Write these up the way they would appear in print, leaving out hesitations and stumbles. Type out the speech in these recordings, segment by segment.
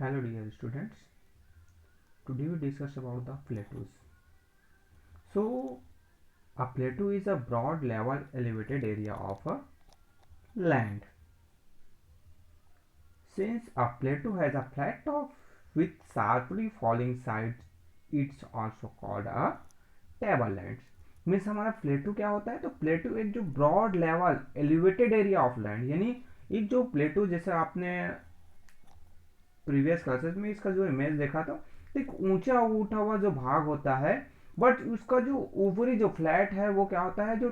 Hello dear students, today we discuss about the plateaus. So a plateau is a broad level elevated area of a land. Since a plateau has a flat top with sharply falling sides, it's also called a tablelands. Means हमारा plateau क्या होता है, तो plateau एक जो broad level elevated area of land, यानी एक जो प्लेटू जैसे आपने प्रीवियस क्लासेस में इसका जो इमेज देखा था, एक ऊंचा उठा हुआ जो भाग होता है, बट उसका जो ऊपरी जो फ्लैट है वो क्या होता है, जो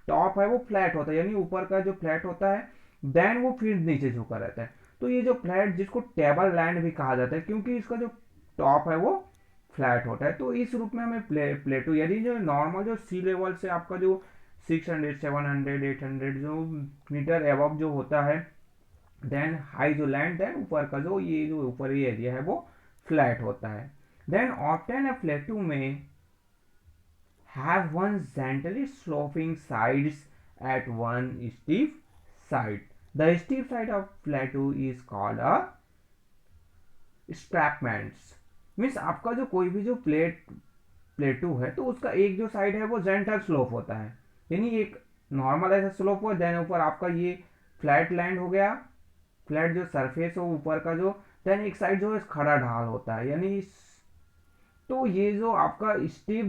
टॉप है वो फ्लैट होता है, यानी ऊपर का जो फ्लैट होता है देन वो फिर नीचे झुका रहता है। तो ये जो फ्लैट जिसको टेबल लैंड भी कहा जाता है, क्योंकि इसका जो टॉप है वो फ्लैट होता है। तो इस रूप में हमें प्लेटो, यानी जो नॉर्मल जो सी लेवल से आपका जो 600 700 800 जो मीटर एबव जो होता है, देन हाई जो लैंड, देन ऊपर का जो ये जो ऊपरी एरिया है वो फ्लैट होता है। देन ऑप्टेन अ प्लेटू में have one gently sloping sides at one steep side. The steep side of plateau is called a स्ट्रैपमेंट्स। मीन्स आपका जो कोई भी जो प्लेटू है तो उसका एक जो साइड है वो जेंटल स्लोप होता है, यानी एक नॉर्मल ऐसा स्लोप हो, देन ऊपर आपका ये फ्लैट लैंड हो गया, फ्लैट जो सरफेस हो ऊपर का जो, देन एक साइड जो है खड़ा ढाल होता है, यानी तो ये जो आपका स्टीप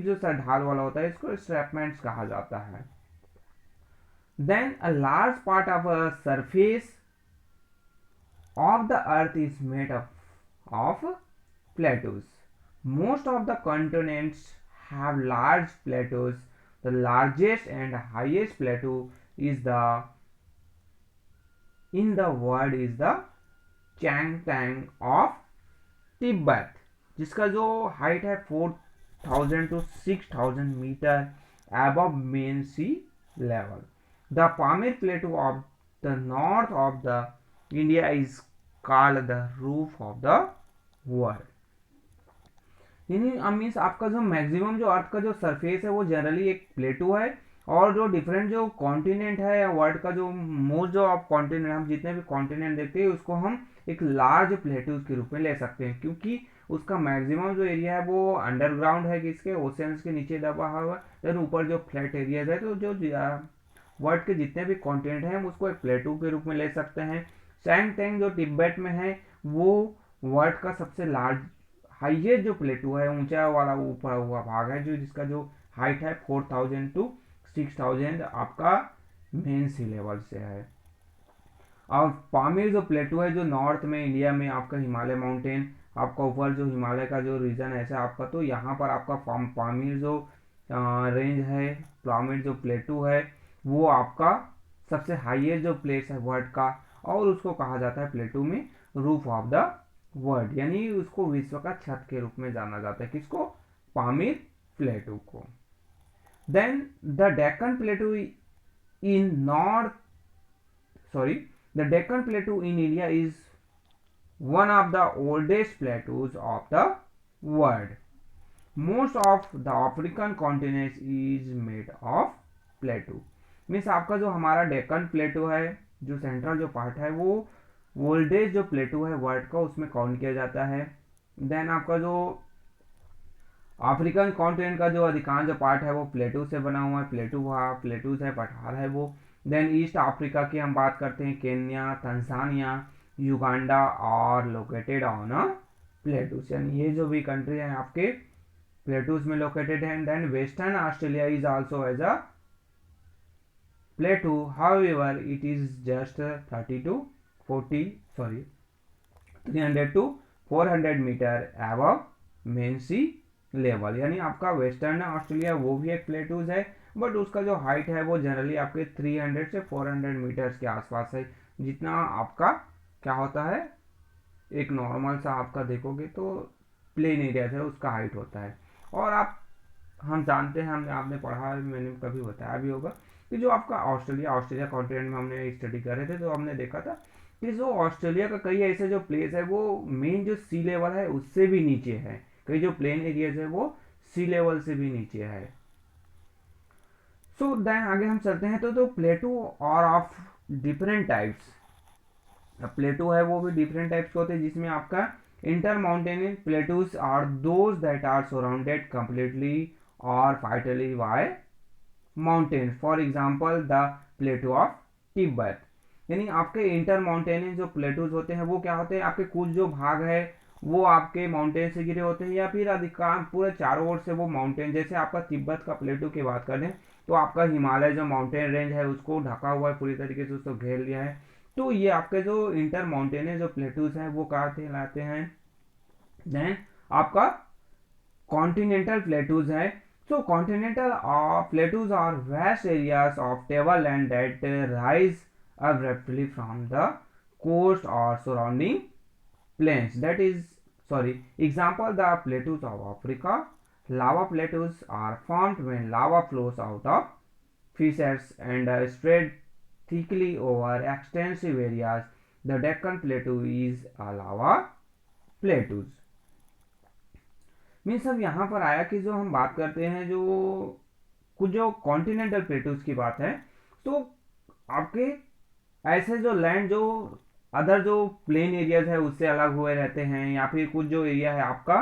जो ढाल वाला होता है इसको स्ट्रैपमेंट्स कहा जाता है। Then a large part of a surface of the earth is made up of plateaus. Most of the continents have large plateaus. The largest and highest plateau is the in the world is the Changtang of Tibet, जिसका जो height है 4000 to 6000 metre above mean sea level. The Pamir plateau of the north of the India is called the roof of the world. यानी means आपका जो maximum जो अर्थ का जो surface है वो जनरली एक प्लेटू है, और जो डिफरेंट जो कॉन्टिनेंट है या वर्ल्ड का जो मोस्ट जो आप कॉन्टिनेंट, हम जितने भी कॉन्टिनेंट देखते हैं उसको हम एक लार्ज प्लेटूज के रूप में ले सकते हैं, क्योंकि उसका मैक्सिमम जो एरिया है वो अंडरग्राउंड है, किसके ओशियंस के नीचे दबा हुआ है, देन ऊपर जो फ्लैट एरियाज है, तो जो वर्ल्ड के जितने भी कॉन्टिनेंट हैं हम उसको एक प्लेटू के रूप में ले सकते हैं। सैंगटेंग जो तिब्बत में है वो वर्ल्ड का सबसे लार्ज हाईएस्ट जो प्लेटू है, ऊंचा वाला ऊपर हुआ भाग है, जो जिसका जो हाइट है 4000 to 6000 आपका मेन सी लेवल से है। और पामीर जो प्लेटू है जो नॉर्थ में इंडिया में आपका हिमालय माउंटेन, आपका ऊपर जो हिमालय का जो रीजन है ऐसा आपका, तो यहाँ पर आपका पामीर जो रेंज है, पामीर जो प्लेटू है वो आपका सबसे हाईएस्ट जो प्लेस है वर्ल्ड का, और उसको कहा जाता है प्लेटू में रूफ ऑफ द वर्ल्ड, यानी उसको विश्व का छत के रूप में जाना जाता है, किसको, पामीर प्लेटू को। Then the Deccan plateau in north sorry the Deccan plateau in India is one of the oldest plateaus of the world. Most of the African continent is made of plateau. Means आपका जो हमारा डेक्कन प्लेटो है, जो central जो part है वो oldest जो प्लेटो है वर्ल्ड का उसमें काउंट किया जाता है। देन आपका जो अफ्रीकन कॉन्टिनेंट का जो अधिकांश जो पार्ट है वो प्लेटू से बना हुआ है, प्लेटू है, पठार है वो। देन ईस्ट अफ्रीका की हम बात करते हैं, केन्या, तंजानिया, युगांडा और लोकेटेड ऑन अ प्लेटूस, यानी ये जो भी कंट्री है आपके प्लेटूस में लोकेटेड है। Then Western Australia is also as a plateau, however it is just 30 to 40 sorry 300 to 400 metre above mean sea level, यानी आपका वेस्टर्न ऑस्ट्रेलिया वो भी एक प्लेटूज है, बट उसका जो हाइट है वो जनरली आपके 300 से 400 मीटर्स के आसपास है, जितना आपका क्या होता है एक नॉर्मल सा आपका देखोगे तो प्लेन एरिया से उसका हाइट होता है। और आप हम जानते हैं, हमने आपने पढ़ा, मैंने कभी बताया भी होगा कि जो आपका ऑस्ट्रेलिया कॉन्टिनेंट में हमने स्टडी कर रहे थे तो हमने देखा था कि जो ऑस्ट्रेलिया का कई ऐसे जो प्लेस है वो मेन जो सी लेवल है उससे भी नीचे है, कई जो प्लेन एरियाज है वो सी लेवल से भी नीचे है। सो देन आगे हम चलते हैं तो प्लेटू और ऑफ डिफरेंट टाइप्स। प्लेटू है वो भी डिफरेंट टाइप्स के होते हैं, जिसमें आपका inter mountainous plateaus are those that are surrounded completely और tightly by mountains, for example the plateau of Tibet. यानी आपके इंटर माउंटेनियस जो प्लेटूज होते हैं वो क्या होते हैं, आपके कुछ जो भाग है वो आपके माउंटेन से घिरे होते हैं, या फिर अधिकांश पूरे चारों ओर से वो माउंटेन, जैसे आपका तिब्बत का प्लेटू की बात करें तो आपका हिमालय जो माउंटेन रेंज है उसको ढका हुआ है पूरी तरीके से, उसको घेर लिया है। तो ये आपके जो इंटर माउंटेनियस जो प्लेटूज हैं वो कहलाते हैं। देन आपका कॉन्टिनेंटल प्लेटूज है। So continental plateaus are vast areas of tableland that rise abruptly from the coast or surrounding plains. That is, sorry, example the plateaus of Africa. Lava plateaus are formed when lava flows out of fissures and spread thickly over extensive areas. The Deccan Plateau is a lava plateaus. Means अब यहाँ पर आया कि जो हम बात करते हैं जो कुछ जो कॉन्टिनेंटल प्लेटूज की बात है, तो आपके ऐसे जो लैंड जो अदर जो प्लेन एरियाज है उससे अलग हुए रहते हैं, या फिर कुछ जो एरिया है आपका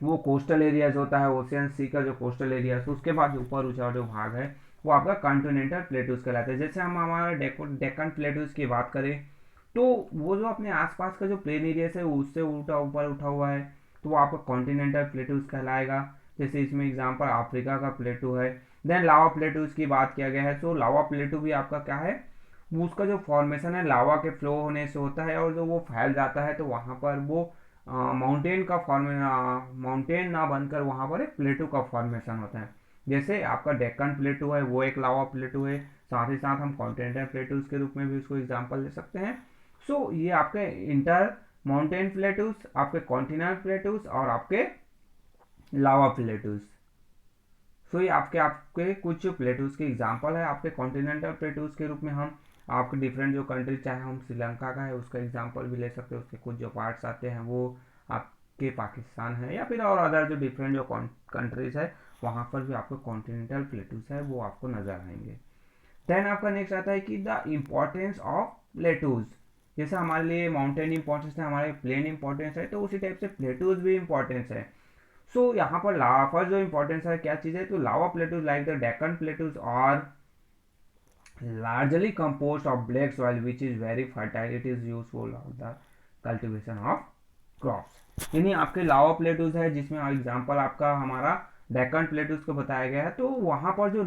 वो कोस्टल एरियाज होता है, ओशियन सी का जो कोस्टल एरिया है, उसके बाद ऊपर ऊंचा जो भाग है वो आपका कॉन्टिनेंटल प्लेटूज कहलाते हैं। जैसे हम हमारे डेक्कन प्लेटूज की बात करें तो वो जो अपने आसपास का जो प्लेन एरिया है उससे उल्टा ऊपर उठा हुआ है, तो वो आपका कॉन्टिनेंटल प्लेटूज कहलाएगा। जैसे इसमें एग्जांपल अफ्रीका का प्लेटू है। देन लावा प्लेटूज की बात किया गया है, तो लावा प्लेटू भी आपका क्या है, वो उसका जो फॉर्मेशन है लावा के फ्लो होने से होता है, और जो वो फैल जाता है तो वहाँ पर वो माउंटेन का माउंटेन ना बनकर वहाँ पर एक प्लेटू का फॉर्मेशन होता है। जैसे आपका डेक्कन प्लेटू है वो एक लावा प्लेटू है, साथ ही साथ हम कॉन्टिनेंटल प्लेटूज के रूप में भी उसको एग्जाम्पल ले सकते हैं। सो ये आपके इंटर माउंटेन प्लेटूज, आपके कॉन्टिनेंटल प्लेटूज और आपके लावा प्लेटूज। सो ये आपके आपके कुछ प्लेटूज के एग्जाम्पल है। आपके कॉन्टिनेंटल प्लेटूज के रूप में हम आपके डिफरेंट जो कंट्री, चाहे हम श्रीलंका का है उसका एग्जाम्पल भी ले सकते हैं, उसके कुछ जो पार्ट्स आते हैं वो आपके पाकिस्तान है, या फिर और अदर जो डिफरेंट जो कंट्रीज है वहाँ पर भी आपको कॉन्टिनेंटल प्लेटूज है वो आपको नजर आएंगे। देन आपका नेक्स्ट आता है कि द इम्पोर्टेंस ऑफ प्लेटूज। जैसे हमारे लिए माउंटेन इंपॉर्टेंस है, हमारे प्लेन इंपॉर्टेंस है, तो उसी टाइप से प्लेटूज भी इंपॉर्टेंस है। सो यहाँ पर लावा फर्स्ट जो इंपॉर्टेंस है क्या चीज़ है, तो lava plateaus like the Deccan plateaus और largely composed of black soil which is very fertile. It is useful of the cultivation of crops. यानी आपके लावा प्लेटूज है जिसमें एग्जांपल आपका हमारा डेक्कन प्लेटूज को बताया गया है, तो वहां पर जो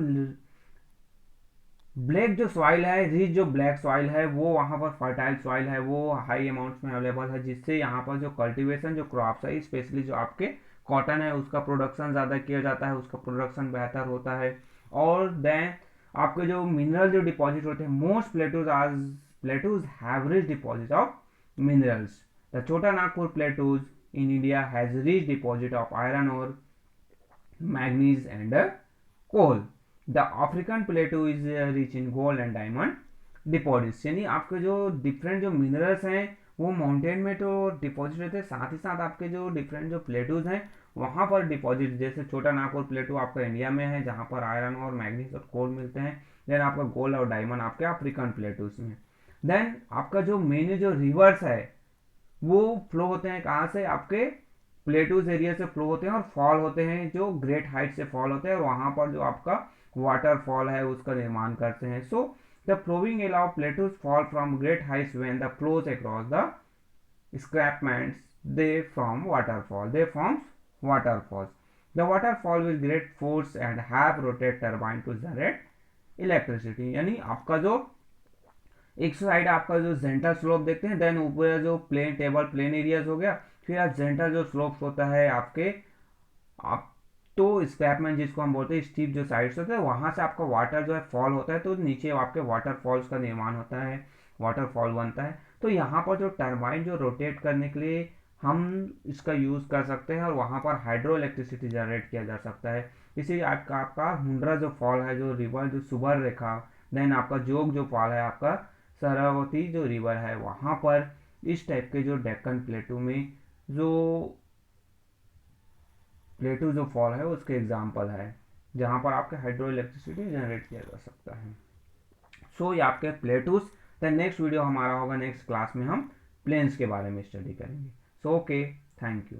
ब्लैक जो सॉइल है, रिच जो ब्लैक सॉइल है वो वहाँ पर फर्टाइल सॉइल है, वो हाई अमाउंट्स में अवेलेबल है, जिससे यहाँ पर जो कल्टीवेशन जो क्रॉप्स है स्पेशली जो आपके कॉटन है उसका प्रोडक्शन ज़्यादा किया जाता है, उसका प्रोडक्शन बेहतर होता है। और देन आपके जो मिनरल जो डिपॉजिट होते हैं, most plateaus have rich deposit of minerals. The Chota Nagpur plateaus in India has rich deposit of iron और manganese and coal. The African plateau is rich in gold and diamond deposits. यानी आपके जो different जो minerals हैं वो mountain में तो deposit रहते हैं, साथ ही साथ आपके जो डिफरेंट जो प्लेटूज हैं वहाँ पर डिपॉजिट, जैसे छोटा नागपुर प्लेटू आपका इंडिया में है जहाँ पर आयरन और मैग्नीज और कोल मिलते हैं। देन आपका गोल्ड और डायमंड आपके अफ्रीकन प्लेटूज में। देन आपका जो मेन जो रिवर्स है वो फ्लो होते हैं कहाँ से, आपके प्लेटूज एरिया से फ्लो होते हैं और फॉल होते हैं, जो ग्रेट हाइट से फॉल होते हैं, और वहाँ पर जो आपका वाटरफॉल है उसका निर्माण करते हैं। So the flowing area of plateaus fall from great Heights when the flows across the escarpments they form waterfalls. The waterfall with great force and have rotate turbine to generate electricity। यानी आपका जो एक side आपका जो gentle slope देखते हैं, then ऊपर जो प्लेन टेबल प्लेन एरियाज हो गया, फिर आप जेंटल जो स्लोप होता है आपके आप तो स्क्रैपमैन जिसको हम बोलते हैं स्टीप जो साइड्स होते हैं वहां से आपका वाटर जो है फॉल होता है, तो नीचे आपके वाटरफॉल्स का निर्माण होता है, वाटरफॉल बनता है। तो यहाँ पर जो टर्बाइन जो रोटेट करने के लिए हम इसका यूज़ कर सकते हैं, और वहाँ पर हाइड्रो इलेक्ट्रिसिटी जनरेट किया जा सकता है। इसी आपका हुंड्रा जो फॉल है, जो रिवर जो सुबर रेखा, देन आपका जोग जो फॉल है, आपका सरस्वती जो रिवर है, वहाँ पर इस टाइप के जो डेक्कन प्लेटू में जो प्लेटू जो फॉल है उसके एग्जाम्पल है जहाँ पर आपके हाइड्रो इलेक्ट्रिसिटी जनरेट किया जा सकता है। सो ये आपके प्लेटूस तो नेक्स्ट वीडियो हमारा होगा, नेक्स्ट क्लास में हम प्लेन्स के बारे में स्टडी करेंगे। So okay, thank you.